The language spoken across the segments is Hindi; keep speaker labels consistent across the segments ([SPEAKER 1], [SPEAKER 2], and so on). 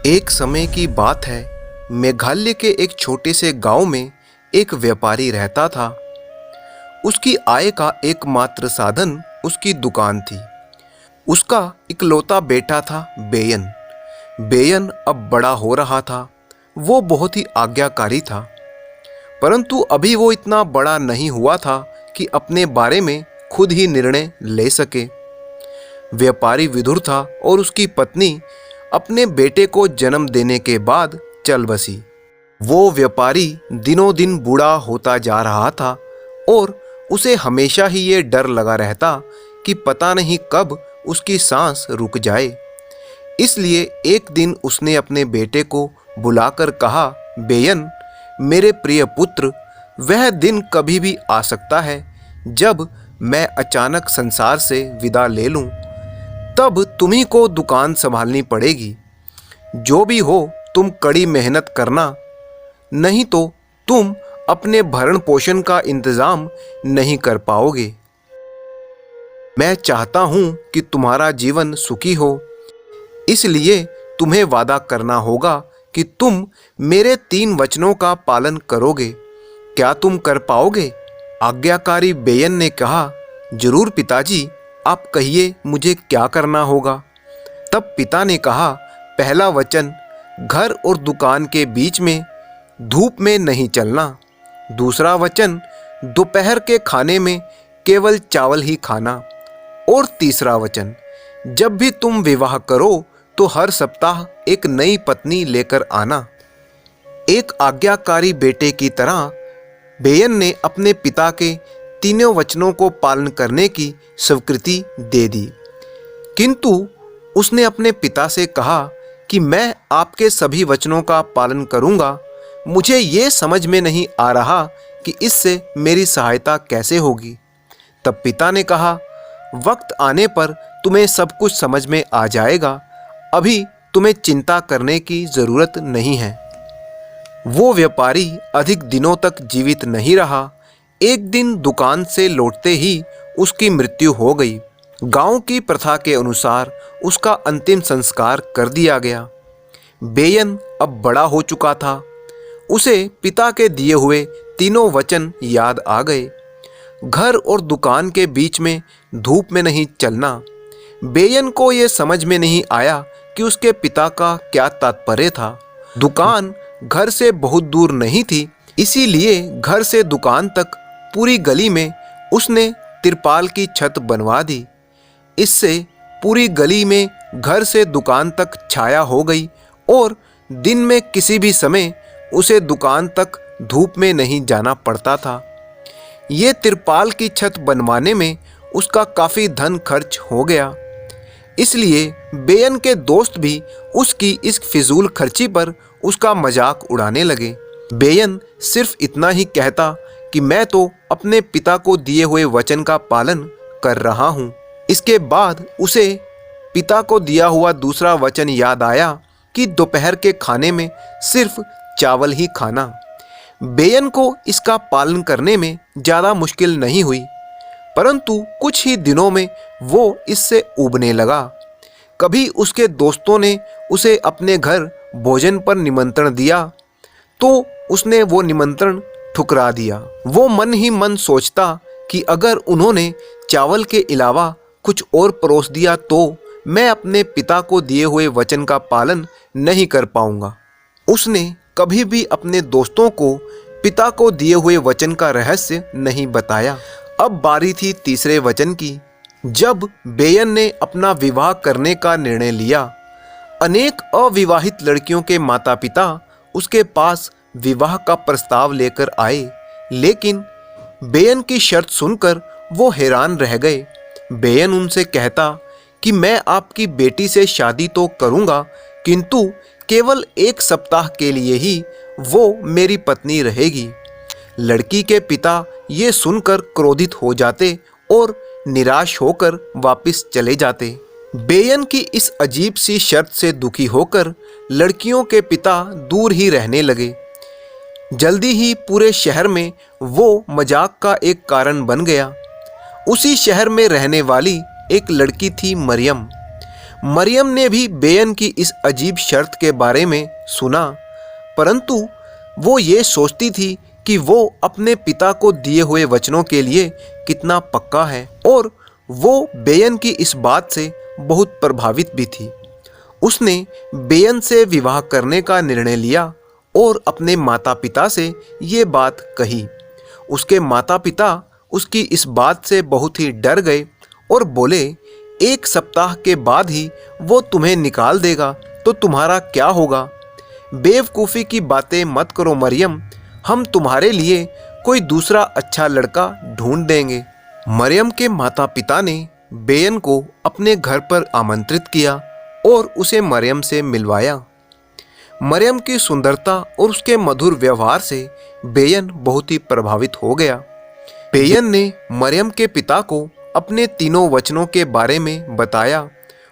[SPEAKER 1] एक समय की बात है। मेघालय के एक छोटे से गांव में एक व्यापारी रहता था। उसकी आय का एकमात्र साधन उसकी दुकान थी। उसका इकलौता बेटा था बेयन। बेयन अब बड़ा हो रहा था। वो बहुत ही आज्ञाकारी था, परंतु अभी वो इतना बड़ा नहीं हुआ था कि अपने बारे में खुद ही निर्णय ले सके। व्यापारी विधुर था और उसकी पत्नी अपने बेटे को जन्म देने के बाद चल बसी। वो व्यापारी दिनों दिन बूढ़ा होता जा रहा था और उसे हमेशा ही ये डर लगा रहता कि पता नहीं कब उसकी सांस रुक जाए। इसलिए एक दिन उसने अपने बेटे को बुलाकर कहा, बेयन, मेरे प्रिय पुत्र, वह दिन कभी भी आ सकता है जब मैं अचानक संसार से विदा ले लूं। तब तुम्ही को दुकान संभालनी पड़ेगी। जो भी हो, तुम कड़ी मेहनत करना, नहीं तो तुम अपने भरण पोषण का इंतजाम नहीं कर पाओगे। मैं चाहता हूं कि तुम्हारा जीवन सुखी हो, इसलिए तुम्हें वादा करना होगा कि तुम मेरे 3 वचनों का पालन करोगे। क्या तुम कर पाओगे? आज्ञाकारी बेयन ने कहा, जरूर पिताजी, आप कहिए मुझे क्या करना होगा। तब पिता ने कहा, पहला वचन, घर और दुकान के बीच में धूप में नहीं चलना। दूसरा वचन, दोपहर के खाने में केवल चावल ही खाना। और तीसरा वचन, जब भी तुम विवाह करो तो हर सप्ताह एक नई पत्नी लेकर आना। एक आज्ञाकारी बेटे की तरह बेयन ने अपने पिता के तीनों वचनों को पालन करने की स्वीकृति दे दी। किंतु उसने अपने पिता से कहा कि मैं आपके सभी वचनों का पालन करूंगा। मुझे ये समझ में नहीं आ रहा कि इससे मेरी सहायता कैसे होगी। तब पिता ने कहा, वक्त आने पर तुम्हें सब कुछ समझ में आ जाएगा। अभी तुम्हें चिंता करने की जरूरत नहीं है। वो व्यापारी अधिक दिनों तक जीवित नहीं रहा। एक दिन दुकान से लौटते ही उसकी मृत्यु हो गई। गांव की प्रथा के अनुसार उसका अंतिम संस्कार कर दिया गया। बेयन अब बड़ा हो चुका था। उसे पिता के दिए हुए तीनों वचन याद आ गए। घर और दुकान के बीच में धूप में नहीं चलना। बेयन को यह समझ में नहीं आया कि उसके पिता का क्या तात्पर्य था। दुकान घर से बहुत दूर नहीं थी, इसीलिए घर से दुकान तक पूरी गली में उसने तिरपाल की छत बनवा दी। इससे पूरी गली में घर से दुकान तक छाया हो गई और दिन में किसी भी समय उसे दुकान तक धूप में नहीं जाना पड़ता था। ये तिरपाल की छत बनवाने में उसका काफ़ी धन खर्च हो गया। इसलिए बेयन के दोस्त भी उसकी इस फिजूल खर्ची पर उसका मजाक उड़ाने लगे। बेयन सिर्फ इतना ही कहता कि मैं तो अपने पिता को दिए हुए वचन का पालन कर रहा हूँ। इसके बाद उसे पिता को दिया हुआ दूसरा वचन याद आया कि दोपहर के खाने में सिर्फ चावल ही खाना। बेयन को इसका पालन करने में ज़्यादा मुश्किल नहीं हुई, परंतु कुछ ही दिनों में वो इससे ऊबने लगा। कभी उसके दोस्तों ने उसे अपने घर भोजन पर निमंत्रण दिया तो उसने वो निमंत्रण ठुकरा दिया। वो मन ही मन सोचता कि अगर उन्होंने चावल के अलावा कुछ और परोस दिया तो मैं अपने पिता को दिए हुए वचन का पालन नहीं कर पाऊंगा। उसने कभी भी अपने दोस्तों को पिता को दिए हुए वचन का रहस्य नहीं बताया। अब बारी थी तीसरे वचन की। जब बेयन ने अपना विवाह करने का निर्णय लिया, अनेक अविवाहित लड़कियों के माता पिता उसके पास विवाह का प्रस्ताव लेकर आए, लेकिन बेयन की शर्त सुनकर वो हैरान रह गए। बेयन उनसे कहता कि मैं आपकी बेटी से शादी तो करूंगा, किंतु केवल 1 सप्ताह के लिए ही वो मेरी पत्नी रहेगी। लड़की के पिता ये सुनकर क्रोधित हो जाते और निराश होकर वापस चले जाते। बेयन की इस अजीब सी शर्त से दुखी होकर लड़कियों के पिता दूर ही रहने लगे। जल्दी ही पूरे शहर में वो मजाक का एक कारण बन गया। उसी शहर में रहने वाली एक लड़की थी मरियम। मरियम ने भी बेयन की इस अजीब शर्त के बारे में सुना, परंतु वो ये सोचती थी कि वो अपने पिता को दिए हुए वचनों के लिए कितना पक्का है, और वो बेयन की इस बात से बहुत प्रभावित भी थी। उसने बेयन से विवाह करने का निर्णय लिया और अपने माता पिता से ये बात कही। उसके माता पिता उसकी इस बात से बहुत ही डर गए और बोले, 1 सप्ताह के बाद ही वो तुम्हें निकाल देगा तो तुम्हारा क्या होगा? बेवकूफ़ी की बातें मत करो मरियम, हम तुम्हारे लिए कोई दूसरा अच्छा लड़का ढूंढ देंगे। मरियम के माता पिता ने बेयन को अपने घर पर आमंत्रित किया और उसे मरियम से मिलवाया। मरियम की सुंदरता और उसके मधुर व्यवहार से बेयन बहुत ही प्रभावित हो गया। बेयन ने मरियम के पिता को अपने तीनों वचनों के बारे में बताया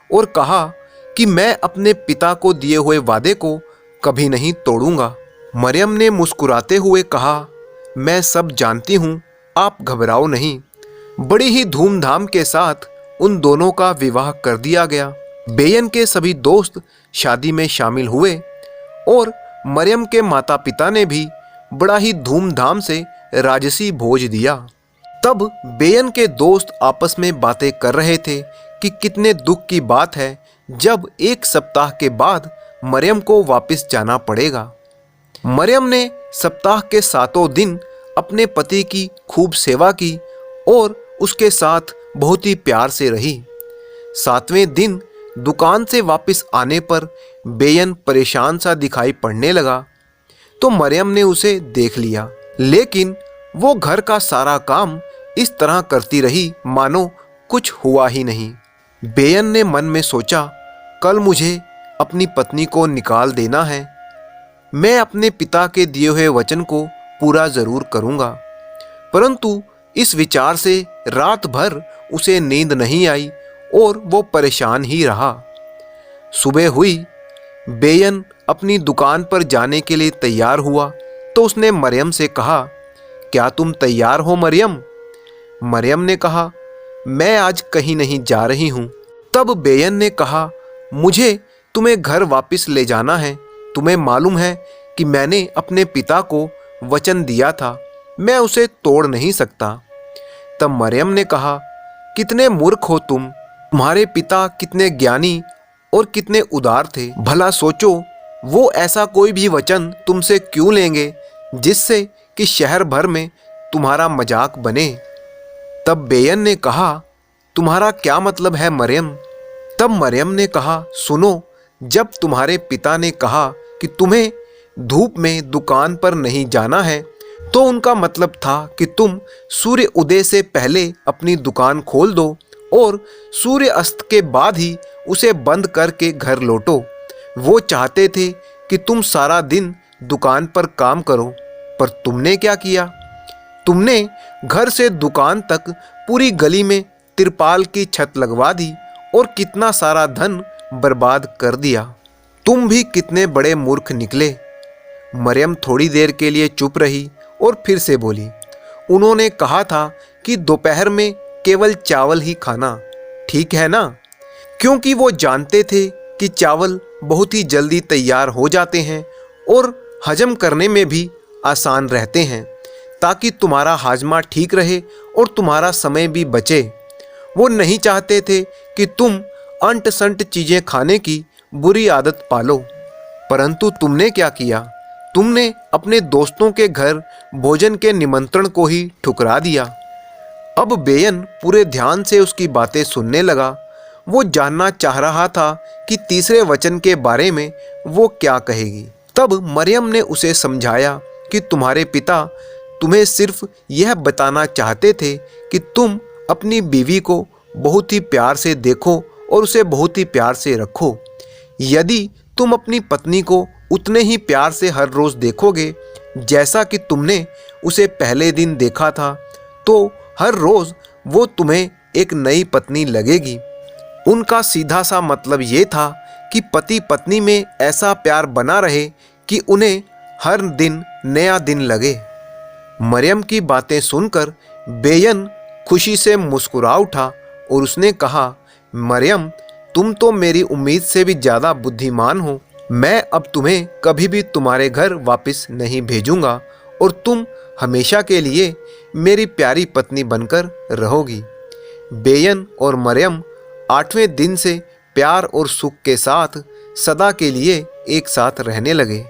[SPEAKER 1] और कहा कि मैं अपने पिता को दिए हुए वादे को कभी नहीं तोड़ूंगा। मरियम ने मुस्कुराते हुए कहा, मैं सब जानती हूँ, आप घबराओ नहीं। बड़ी ही धूमधाम के साथ उन दोनों का विवाह कर दिया गया। बेयन के सभी दोस्त शादी में शामिल हुए और मरियम के माता पिता ने भी बड़ा ही धूमधाम से राजसी भोज दिया। तब बेयन के दोस्त आपस में बातें कर रहे थे कि कितने दुख की बात है जब 1 सप्ताह के बाद मरियम को वापस जाना पड़ेगा। मरियम ने सप्ताह के 7 दिन अपने पति की खूब सेवा की और उसके साथ बहुत ही प्यार से रही। 7वें दिन दुकान से वापस आने पर बेयन परेशान सा दिखाई पड़ने लगा, तो मरियम ने उसे देख लिया, लेकिन वो घर का सारा काम इस तरह करती रही मानो कुछ हुआ ही नहीं। बेयन ने मन में सोचा, कल मुझे अपनी पत्नी को निकाल देना है। मैं अपने पिता के दिए हुए वचन को पूरा जरूर करूंगा। परंतु इस विचार से रात भर उसे नींद नहीं आई और वो परेशान ही रहा। सुबह हुई, बेयन अपनी दुकान पर जाने के लिए तैयार हुआ तो उसने मरियम से कहा, क्या तुम तैयार हो मरियम? मरियम ने कहा, मैं आज कहीं नहीं जा रही हूँ। तब बेयन ने कहा, मुझे तुम्हें घर वापस ले जाना है। तुम्हें मालूम है कि मैंने अपने पिता को वचन दिया था, मैं उसे तोड़ नहीं सकता। तब मरियम ने कहा, कितने मूर्ख हो तुम, तुम्हारे पिता कितने ज्ञानी और कितने उदार थे। भला सोचो, वो ऐसा कोई भी वचन तुमसे क्यों लेंगे जिससे कि शहर भर में तुम्हारा मजाक बने। तब बेयन ने कहा, तुम्हारा क्या मतलब है मरियम? तब मरियम ने कहा, सुनो, जब तुम्हारे पिता ने कहा कि तुम्हें धूप में दुकान पर नहीं जाना है, तो उनका मतलब था कि तुम सूर्य उदय से पहले अपनी दुकान खोल दो और सूर्य अस्त के बाद ही उसे बंद करके घर लौटो। वो चाहते थे कि तुम सारा दिन दुकान पर काम करो, पर तुमने क्या किया? तुमने घर से दुकान तक पूरी गली में तिरपाल की छत लगवा दी और कितना सारा धन बर्बाद कर दिया। तुम भी कितने बड़े मूर्ख निकले। मरियम थोड़ी देर के लिए चुप रही और फिर से बोली, उन्होंने कहा था कि दोपहर में केवल चावल ही खाना, ठीक है ना? क्योंकि वो जानते थे कि चावल बहुत ही जल्दी तैयार हो जाते हैं और हजम करने में भी आसान रहते हैं, ताकि तुम्हारा हाजमा ठीक रहे और तुम्हारा समय भी बचे। वो नहीं चाहते थे कि तुम अंट संट चीज़ें खाने की बुरी आदत पालो। परंतु तुमने क्या किया? तुमने अपने दोस्तों के घर भोजन के निमंत्रण को ही ठुकरा दिया। अब बेयन पूरे ध्यान से उसकी बातें सुनने लगा। वो जानना चाह रहा था कि तीसरे वचन के बारे में वो क्या कहेगी। तब मरियम ने उसे समझाया कि तुम्हारे पिता तुम्हें सिर्फ यह बताना चाहते थे कि तुम अपनी बीवी को बहुत ही प्यार से देखो और उसे बहुत ही प्यार से रखो। यदि तुम अपनी पत्नी को उतने ही प्यार से हर रोज़ देखोगे जैसा कि तुमने उसे पहले दिन देखा था, तो हर रोज़ वो तुम्हें एक नई पत्नी लगेगी। उनका सीधा सा मतलब ये था कि पति पत्नी में ऐसा प्यार बना रहे कि उन्हें हर दिन नया दिन लगे। मरियम की बातें सुनकर बेयन खुशी से मुस्कुरा उठा और उसने कहा, मरियम, तुम तो मेरी उम्मीद से भी ज़्यादा बुद्धिमान हो। मैं अब तुम्हें कभी भी तुम्हारे घर वापस नहीं भेजूंगा और तुम हमेशा के लिए मेरी प्यारी पत्नी बनकर रहोगी। बेयन और मरियम 8वें दिन से प्यार और सुख के साथ सदा के लिए एक साथ रहने लगे।